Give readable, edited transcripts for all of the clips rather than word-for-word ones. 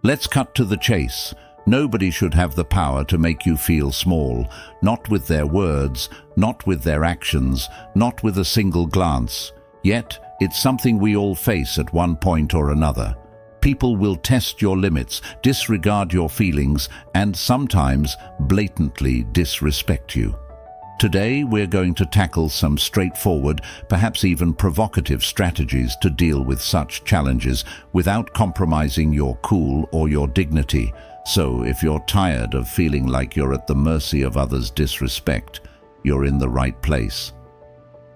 Let's cut to the chase. Nobody should have the power to make you feel small, not with their words, not with their actions, not with a single glance. Yet, it's something we all face at one point or another. People will test your limits, disregard your feelings, and sometimes blatantly disrespect you. Today, we're going to tackle some straightforward, perhaps even provocative strategies to deal with such challenges without compromising your cool or your dignity. So, if you're tired of feeling like you're at the mercy of others' disrespect, you're in the right place.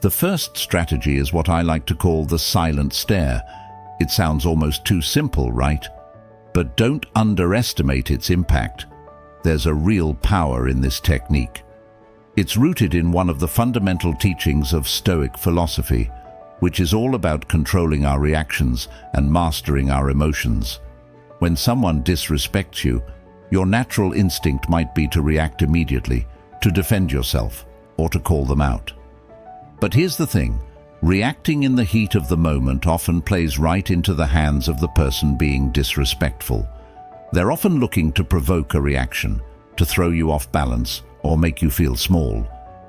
The first strategy is what I like to call the silent stare. It sounds almost too simple, right? But don't underestimate its impact. There's a real power in this technique. It's rooted in one of the fundamental teachings of Stoic philosophy, which is all about controlling our reactions and mastering our emotions. When someone disrespects you, your natural instinct might be to react immediately, to defend yourself, or to call them out. But here's the thing, reacting in the heat of the moment often plays right into the hands of the person being disrespectful. They're often looking to provoke a reaction, to throw you off balance, or make you feel small.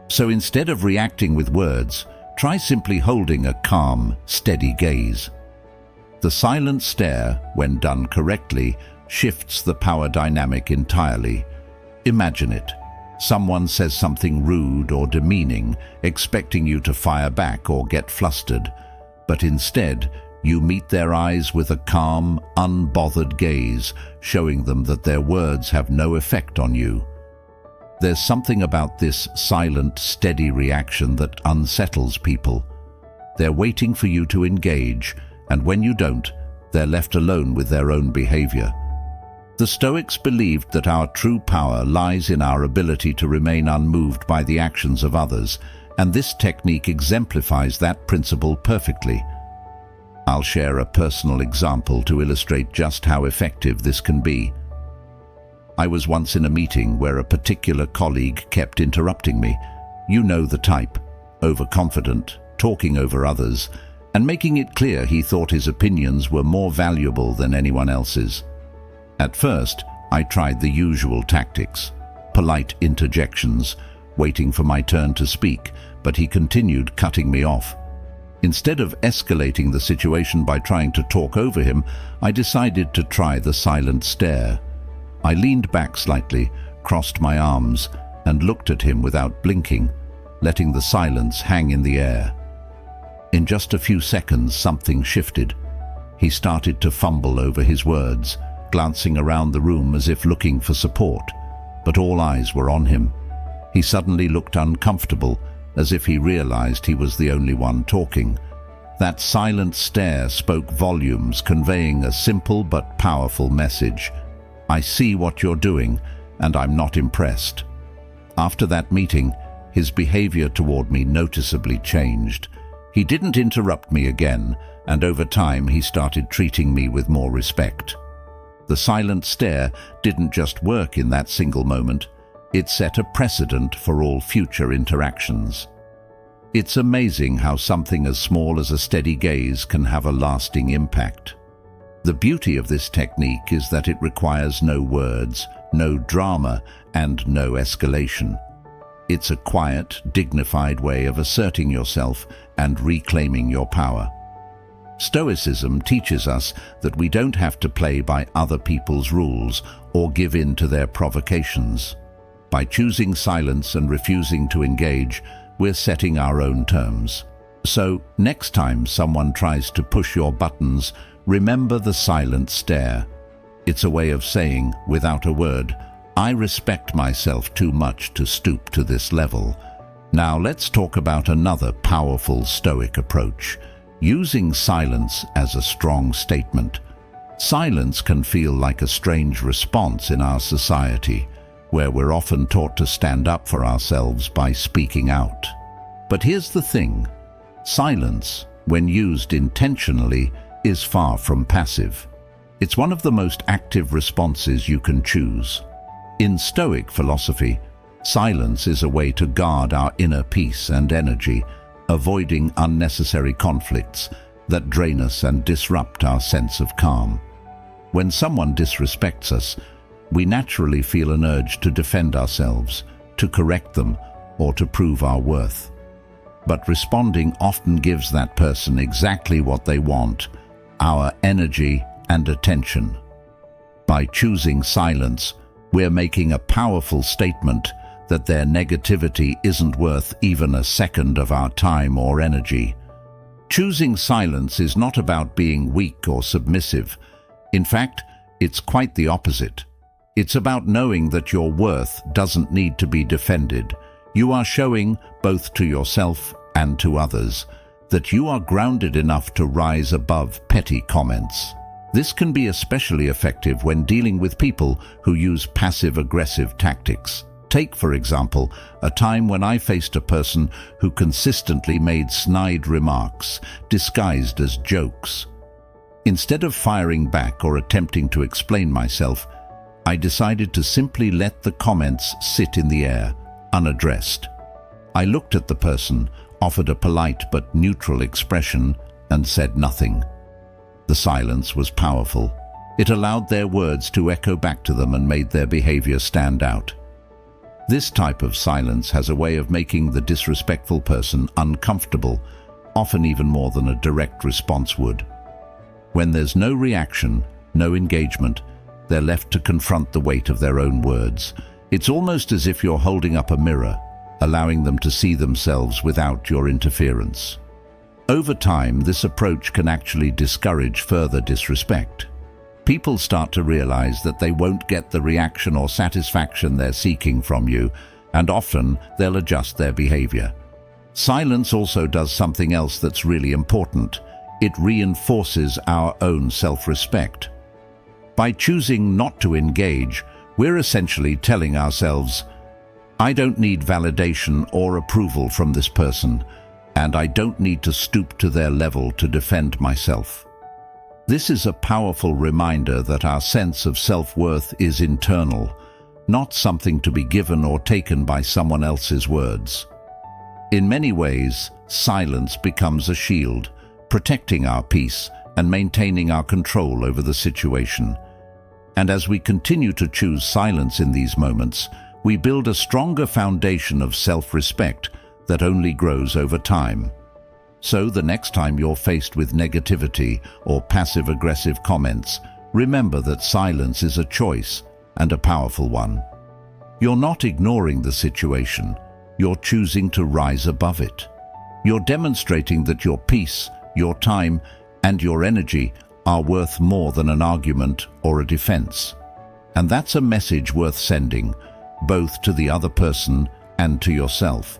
So instead of reacting with words, try simply holding a calm, steady gaze. The silent stare, when done correctly, shifts the power dynamic entirely. Imagine it. Someone says something rude or demeaning, expecting you to fire back or get flustered. But instead, you meet their eyes with a calm, unbothered gaze, showing them that their words have no effect on you. There's something about this silent, steady reaction that unsettles people. They're waiting for you to engage, and when you don't, they're left alone with their own behavior. The Stoics believed that our true power lies in our ability to remain unmoved by the actions of others, and this technique exemplifies that principle perfectly. I'll share a personal example to illustrate just how effective this can be. I was once in a meeting where a particular colleague kept interrupting me. You know the type, overconfident, talking over others, and making it clear he thought his opinions were more valuable than anyone else's. At first, I tried the usual tactics, polite interjections, waiting for my turn to speak, but he continued cutting me off. Instead of escalating the situation by trying to talk over him, I decided to try the silent stare. I leaned back slightly, crossed my arms, and looked at him without blinking, letting the silence hang in the air. In just a few seconds, something shifted. He started to fumble over his words, glancing around the room as if looking for support, but all eyes were on him. He suddenly looked uncomfortable, as if he realized he was the only one talking. That silent stare spoke volumes, conveying a simple but powerful message. I see what you're doing, and I'm not impressed. After that meeting, his behavior toward me noticeably changed. He didn't interrupt me again, and over time he started treating me with more respect. The silent stare didn't just work in that single moment, it set a precedent for all future interactions. It's amazing how something as small as a steady gaze can have a lasting impact. The beauty of this technique is that it requires no words, no drama, and no escalation. It's a quiet, dignified way of asserting yourself and reclaiming your power. Stoicism teaches us that we don't have to play by other people's rules or give in to their provocations. By choosing silence and refusing to engage, we're setting our own terms. So, next time someone tries to push your buttons, remember the silent stare. It's a way of saying, without a word, I respect myself too much to stoop to this level. Now let's talk about another powerful Stoic approach, using silence as a strong statement. Silence can feel like a strange response in our society, where we're often taught to stand up for ourselves by speaking out. But here's the thing, silence, when used intentionally, is far from passive. It's one of the most active responses you can choose. In Stoic philosophy, silence is a way to guard our inner peace and energy, avoiding unnecessary conflicts that drain us and disrupt our sense of calm. When someone disrespects us, we naturally feel an urge to defend ourselves, to correct them, or to prove our worth. But responding often gives that person exactly what they want, our energy and attention. By choosing silence, we're making a powerful statement that their negativity isn't worth even a second of our time or energy. Choosing silence is not about being weak or submissive. In fact, it's quite the opposite. It's about knowing that your worth doesn't need to be defended. You are showing, both to yourself and to others, that you are grounded enough to rise above petty comments. This can be especially effective when dealing with people who use passive-aggressive tactics. Take, for example, a time when I faced a person who consistently made snide remarks, disguised as jokes. Instead of firing back or attempting to explain myself, I decided to simply let the comments sit in the air, unaddressed. I looked at the person, offered a polite but neutral expression, and said nothing. The silence was powerful. It allowed their words to echo back to them and made their behavior stand out. This type of silence has a way of making the disrespectful person uncomfortable, often even more than a direct response would. When there's no reaction, no engagement, they're left to confront the weight of their own words. It's almost as if you're holding up a mirror, allowing them to see themselves without your interference. Over time, this approach can actually discourage further disrespect. People start to realize that they won't get the reaction or satisfaction they're seeking from you, and often they'll adjust their behavior. Silence also does something else that's really important. It reinforces our own self-respect. By choosing not to engage, we're essentially telling ourselves, I don't need validation or approval from this person, and I don't need to stoop to their level to defend myself. This is a powerful reminder that our sense of self-worth is internal, not something to be given or taken by someone else's words. In many ways, silence becomes a shield, protecting our peace and maintaining our control over the situation. And as we continue to choose silence in these moments, we build a stronger foundation of self-respect that only grows over time. So the next time you're faced with negativity or passive-aggressive comments, remember that silence is a choice, and a powerful one. You're not ignoring the situation, you're choosing to rise above it. You're demonstrating that your peace, your time, and your energy are worth more than an argument or a defense. And that's a message worth sending, both to the other person and to yourself.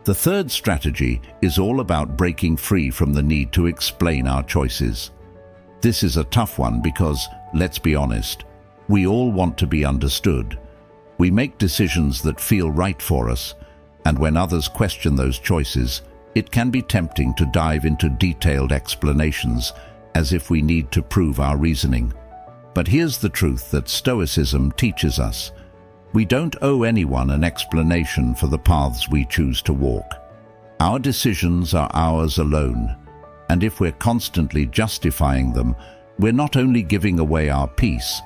The third strategy is all about breaking free from the need to explain our choices. This is a tough one because, let's be honest, we all want to be understood. We make decisions that feel right for us, and when others question those choices, it can be tempting to dive into detailed explanations as if we need to prove our reasoning. But here's the truth that Stoicism teaches us. We don't owe anyone an explanation for the paths we choose to walk. Our decisions are ours alone, and if we're constantly justifying them, we're not only giving away our peace,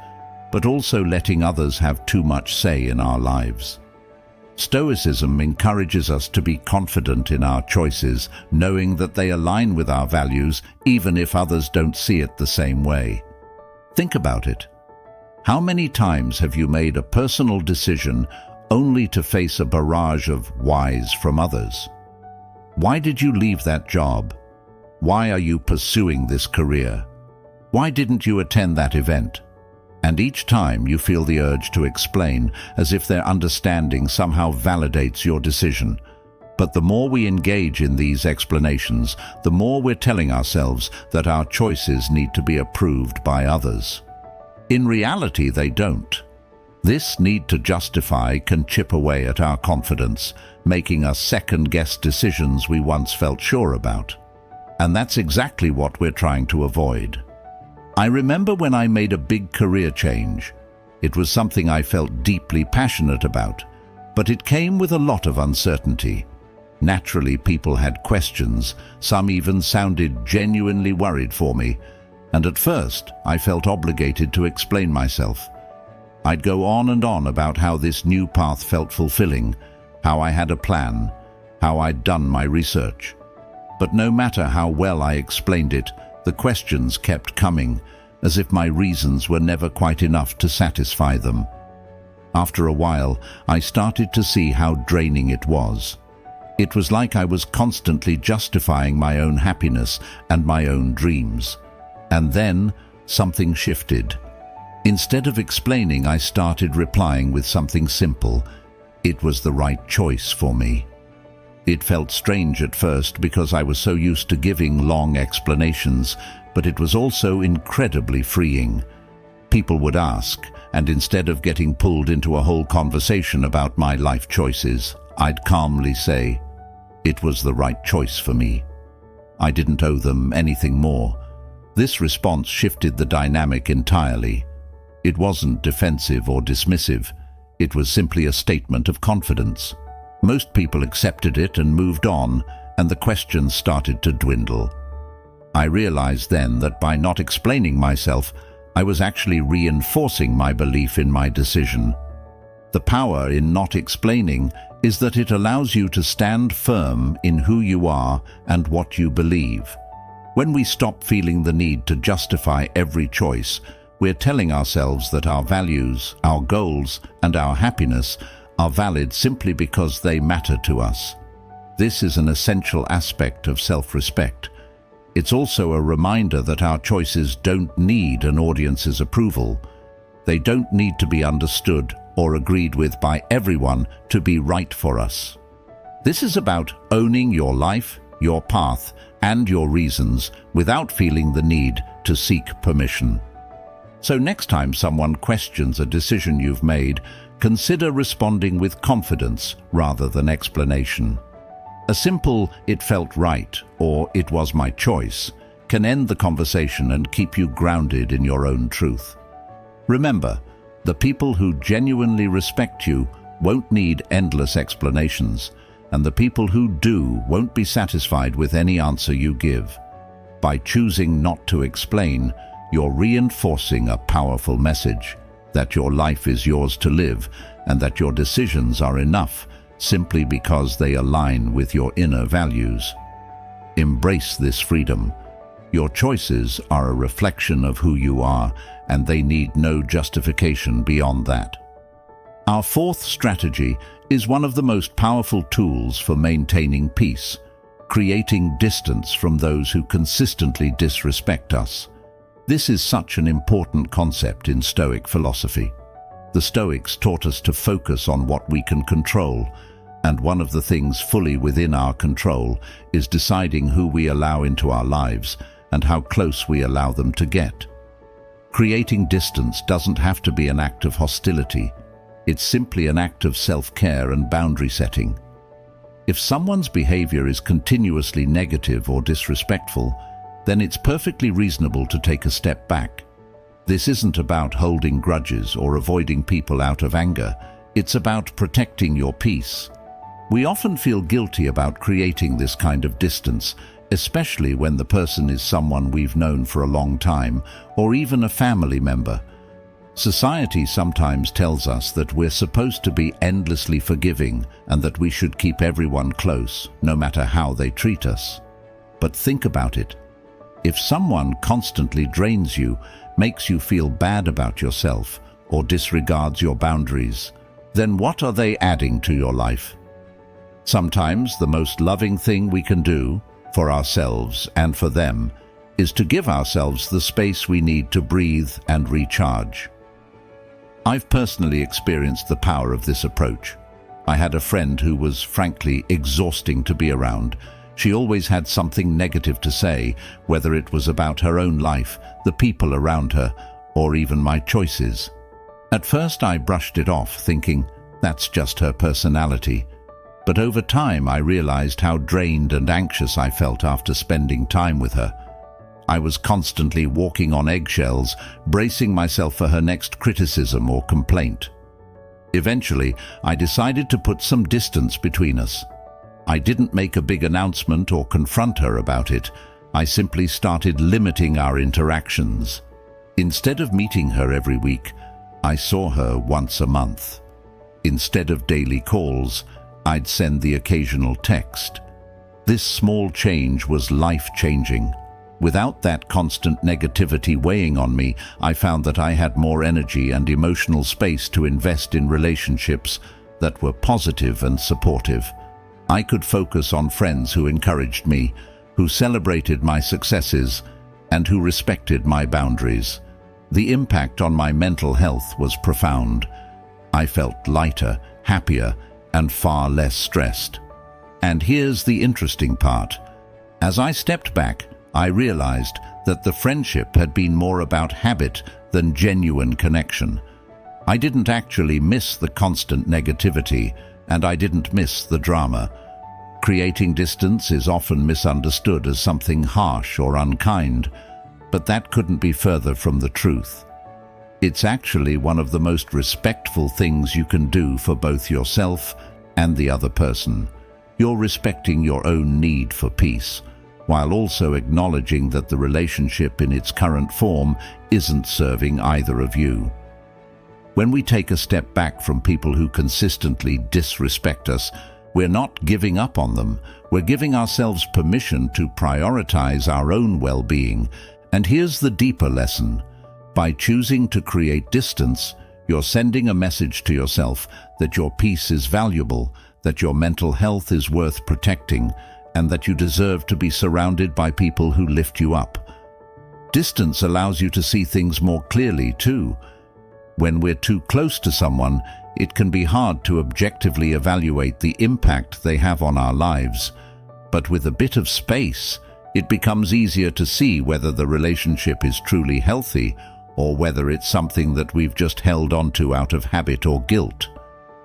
but also letting others have too much say in our lives. Stoicism encourages us to be confident in our choices, knowing that they align with our values, even if others don't see it the same way. Think about it. How many times have you made a personal decision only to face a barrage of whys from others? Why did you leave that job? Why are you pursuing this career? Why didn't you attend that event? And each time you feel the urge to explain, as if their understanding somehow validates your decision. But the more we engage in these explanations, the more we're telling ourselves that our choices need to be approved by others. In reality, they don't. This need to justify can chip away at our confidence, making us second-guess decisions we once felt sure about. And that's exactly what we're trying to avoid. I remember when I made a big career change. It was something I felt deeply passionate about, but it came with a lot of uncertainty. Naturally, people had questions, some even sounded genuinely worried for me, and at first I felt obligated to explain myself. I'd go on and on about how this new path felt fulfilling, how I had a plan, how I'd done my research. But no matter how well I explained it, the questions kept coming, as if my reasons were never quite enough to satisfy them. After a while, I started to see how draining it was. It was like I was constantly justifying my own happiness and my own dreams. And then something shifted. Instead of explaining, I started replying with something simple. It was the right choice for me. It felt strange at first because I was so used to giving long explanations, but it was also incredibly freeing. People would ask, and instead of getting pulled into a whole conversation about my life choices, I'd calmly say, it was the right choice for me. I didn't owe them anything more. This response shifted the dynamic entirely. It wasn't defensive or dismissive. It was simply a statement of confidence. Most people accepted it and moved on, and the questions started to dwindle. I realized then that by not explaining myself, I was actually reinforcing my belief in my decision. The power in not explaining is that it allows you to stand firm in who you are and what you believe. When we stop feeling the need to justify every choice, we're telling ourselves that our values, our goals, and our happiness are valid simply because they matter to us. This is an essential aspect of self-respect. It's also a reminder that our choices don't need an audience's approval. They don't need to be understood or agreed with by everyone to be right for us. This is about owning your life, your path, and your reasons without feeling the need to seek permission. So next time someone questions a decision you've made, consider responding with confidence rather than explanation. A simple "it felt right" or "it was my choice" can end the conversation and keep you grounded in your own truth. Remember, the people who genuinely respect you won't need endless explanations, and the people who do won't be satisfied with any answer you give. By choosing not to explain, you're reinforcing a powerful message that your life is yours to live and that your decisions are enough simply because they align with your inner values. Embrace this freedom. Your choices are a reflection of who you are, and they need no justification beyond that. Our fourth strategy is one of the most powerful tools for maintaining peace, creating distance from those who consistently disrespect us. This is such an important concept in Stoic philosophy. The Stoics taught us to focus on what we can control, and one of the things fully within our control is deciding who we allow into our lives and how close we allow them to get. Creating distance doesn't have to be an act of hostility. It's simply an act of self-care and boundary setting. If someone's behavior is continuously negative or disrespectful, then it's perfectly reasonable to take a step back. This isn't about holding grudges or avoiding people out of anger. It's about protecting your peace. We often feel guilty about creating this kind of distance, especially when the person is someone we've known for a long time, or even a family member. Society sometimes tells us that we're supposed to be endlessly forgiving and that we should keep everyone close, no matter how they treat us. But think about it. If someone constantly drains you, makes you feel bad about yourself, or disregards your boundaries, then what are they adding to your life? Sometimes the most loving thing we can do, for ourselves and for them, is to give ourselves the space we need to breathe and recharge. I've personally experienced the power of this approach. I had a friend who was frankly exhausting to be around. She always had something negative to say, whether it was about her own life, the people around her, or even my choices. At first I brushed it off, thinking, that's just her personality. But over time I realized how drained and anxious I felt after spending time with her. I was constantly walking on eggshells, bracing myself for her next criticism or complaint. Eventually, I decided to put some distance between us. I didn't make a big announcement or confront her about it. I simply started limiting our interactions. Instead of meeting her every week, I saw her once a month. Instead of daily calls, I'd send the occasional text. This small change was life-changing. Without that constant negativity weighing on me, I found that I had more energy and emotional space to invest in relationships that were positive and supportive. I could focus on friends who encouraged me, who celebrated my successes, and who respected my boundaries. The impact on my mental health was profound. I felt lighter, happier, and far less stressed. And here's the interesting part. As I stepped back, I realized that the friendship had been more about habit than genuine connection. I didn't actually miss the constant negativity, and I didn't miss the drama. Creating distance is often misunderstood as something harsh or unkind, but that couldn't be further from the truth. It's actually one of the most respectful things you can do for both yourself and the other person. You're respecting your own need for peace, while also acknowledging that the relationship in its current form isn't serving either of you. When we take a step back from people who consistently disrespect us, we're not giving up on them. We're giving ourselves permission to prioritize our own well-being. And here's the deeper lesson. By choosing to create distance, you're sending a message to yourself that your peace is valuable, that your mental health is worth protecting, and that you deserve to be surrounded by people who lift you up. Distance allows you to see things more clearly, too. When we're too close to someone, it can be hard to objectively evaluate the impact they have on our lives. But with a bit of space, it becomes easier to see whether the relationship is truly healthy or whether it's something that we've just held onto out of habit or guilt.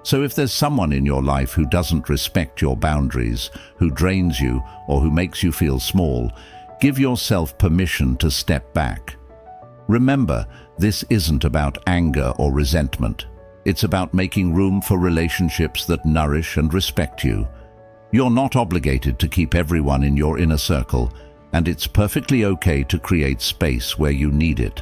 So if there's someone in your life who doesn't respect your boundaries, who drains you, or who makes you feel small, give yourself permission to step back. Remember, this isn't about anger or resentment. It's about making room for relationships that nourish and respect you. You're not obligated to keep everyone in your inner circle, and it's perfectly okay to create space where you need it.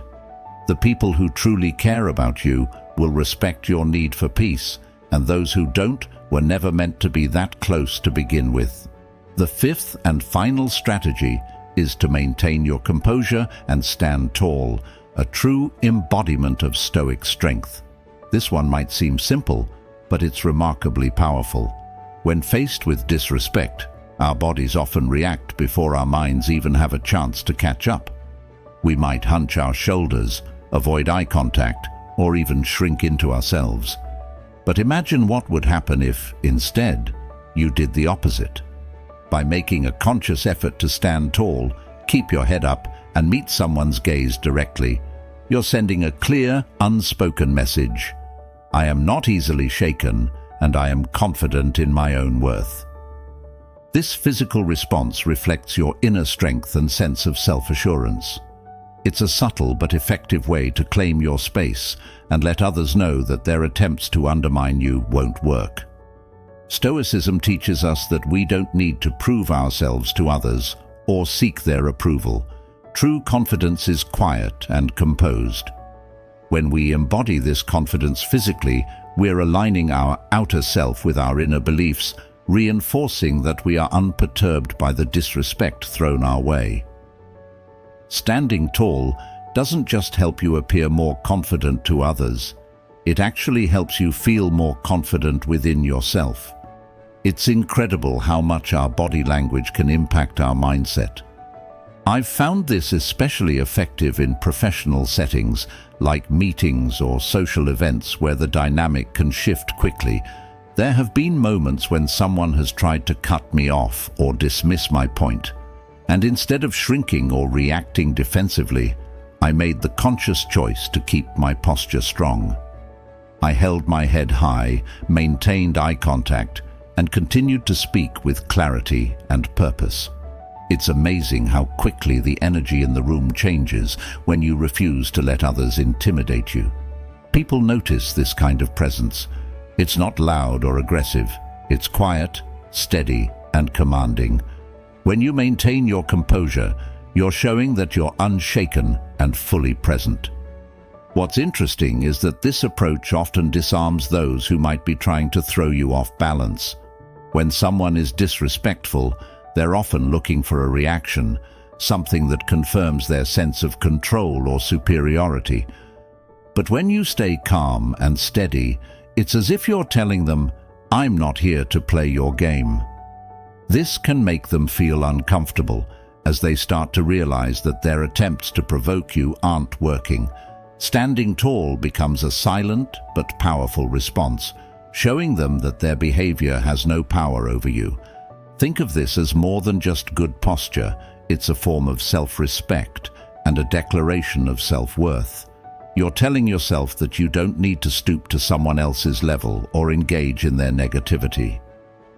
The people who truly care about you will respect your need for peace, and those who don't were never meant to be that close to begin with. The fifth and final strategy is to maintain your composure and stand tall, a true embodiment of Stoic strength. This one might seem simple, but it's remarkably powerful. When faced with disrespect, our bodies often react before our minds even have a chance to catch up. We might hunch our shoulders, avoid eye contact, or even shrink into ourselves. But imagine what would happen if, instead, you did the opposite. By making a conscious effort to stand tall, keep your head up, and meet someone's gaze directly, you're sending a clear, unspoken message. I am not easily shaken, and I am confident in my own worth. This physical response reflects your inner strength and sense of self-assurance. It's a subtle but effective way to claim your space and let others know that their attempts to undermine you won't work. Stoicism teaches us that we don't need to prove ourselves to others or seek their approval. True confidence is quiet and composed. When we embody this confidence physically, we're aligning our outer self with our inner beliefs, reinforcing that we are unperturbed by the disrespect thrown our way. Standing tall doesn't just help you appear more confident to others. It actually helps you feel more confident within yourself. It's incredible how much our body language can impact our mindset. I've found this especially effective in professional settings like meetings or social events where the dynamic can shift quickly. There have been moments when someone has tried to cut me off or dismiss my point, and instead of shrinking or reacting defensively, I made the conscious choice to keep my posture strong. I held my head high, maintained eye contact, and continued to speak with clarity and purpose. It's amazing how quickly the energy in the room changes when you refuse to let others intimidate you. People notice this kind of presence. It's not loud or aggressive. It's quiet, steady, and commanding. When you maintain your composure, You're showing that you're unshaken and fully present. What's interesting is that this approach often disarms those who might be trying to throw you off balance. When someone is disrespectful, they're often looking for a reaction, something that confirms their sense of control or superiority. But when you stay calm and steady, it's as if you're telling them, "I'm not here to play your game." This can make them feel uncomfortable as they start to realize that their attempts to provoke you aren't working. Standing tall becomes a silent but powerful response, showing them that their behavior has no power over you. Think of this as more than just good posture. It's a form of self-respect and a declaration of self-worth. You're telling yourself that you don't need to stoop to someone else's level or engage in their negativity.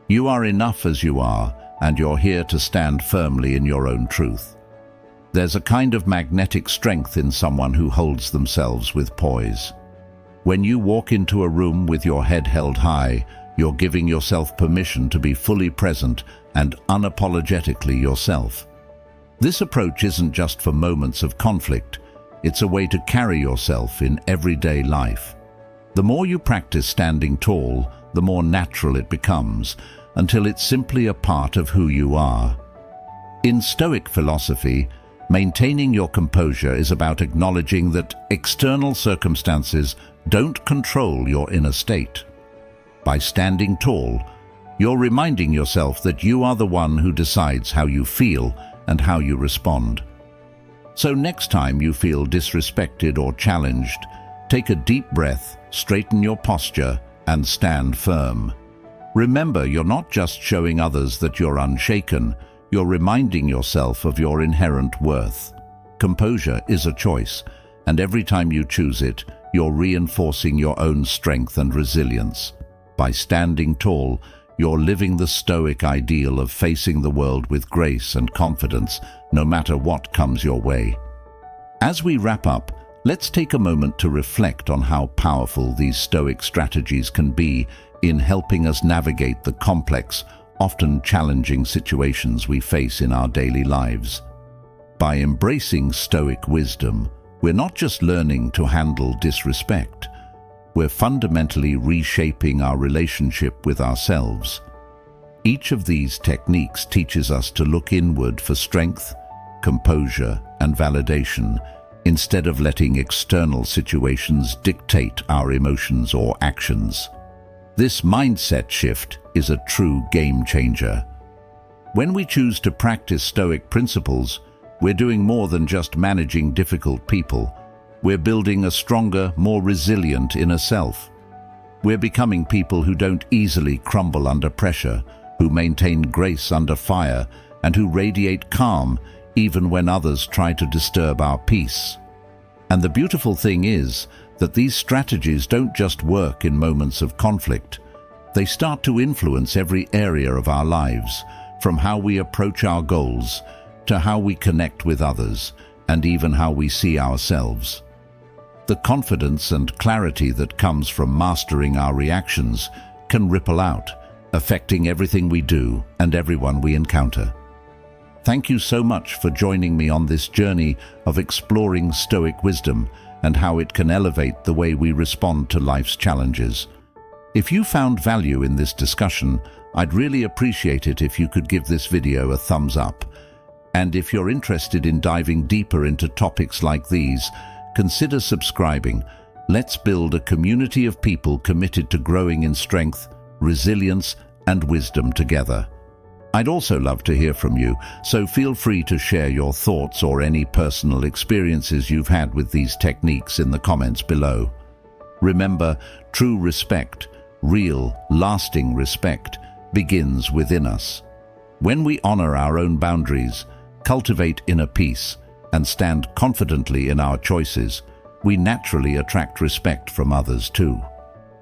You are enough as you are, and you're here to stand firmly in your own truth. There's a kind of magnetic strength in someone who holds themselves with poise. When you walk into a room with your head held high, you're giving yourself permission to be fully present and unapologetically yourself. This approach isn't just for moments of conflict, it's a way to carry yourself in everyday life. The more you practice standing tall, the more natural it becomes, until it's simply a part of who you are. In Stoic philosophy, maintaining your composure is about acknowledging that external circumstances don't control your inner state. By standing tall, you're reminding yourself that you are the one who decides how you feel and how you respond. So next time you feel disrespected or challenged, take a deep breath, straighten your posture, and stand firm. Remember, you're not just showing others that you're unshaken, you're reminding yourself of your inherent worth. Composure is a choice, and every time you choose it, you're reinforcing your own strength and resilience. By standing tall, you're living the Stoic ideal of facing the world with grace and confidence, no matter what comes your way. As we wrap up, let's take a moment to reflect on how powerful these Stoic strategies can be in helping us navigate the complex, often challenging situations we face in our daily lives. By embracing Stoic wisdom, we're not just learning to handle disrespect, we're fundamentally reshaping our relationship with ourselves. Each of these techniques teaches us to look inward for strength, composure, and validation, instead of letting external situations dictate our emotions or actions. This mindset shift is a true game changer. When we choose to practice Stoic principles, we're doing more than just managing difficult people. We're building a stronger, more resilient inner self. We're becoming people who don't easily crumble under pressure, who maintain grace under fire, and who radiate calm even when others try to disturb our peace. And the beautiful thing is that these strategies don't just work in moments of conflict. They start to influence every area of our lives, from how we approach our goals to how we connect with others, and even how we see ourselves. The confidence and clarity that comes from mastering our reactions can ripple out, affecting everything we do and everyone we encounter. Thank you so much for joining me on this journey of exploring Stoic wisdom and how it can elevate the way we respond to life's challenges. If you found value in this discussion, I'd really appreciate it if you could give this video a thumbs up. And if you're interested in diving deeper into topics like these, consider subscribing. Let's build a community of people committed to growing in strength, resilience, and wisdom together. I'd also love to hear from you, so feel free to share your thoughts or any personal experiences you've had with these techniques in the comments below. Remember, true respect, real, lasting respect, begins within us. When we honor our own boundaries, cultivate inner peace, and stand confidently in our choices, we naturally attract respect from others too.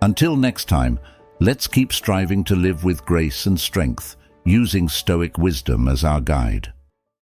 Until next time, let's keep striving to live with grace and strength, using Stoic wisdom as our guide.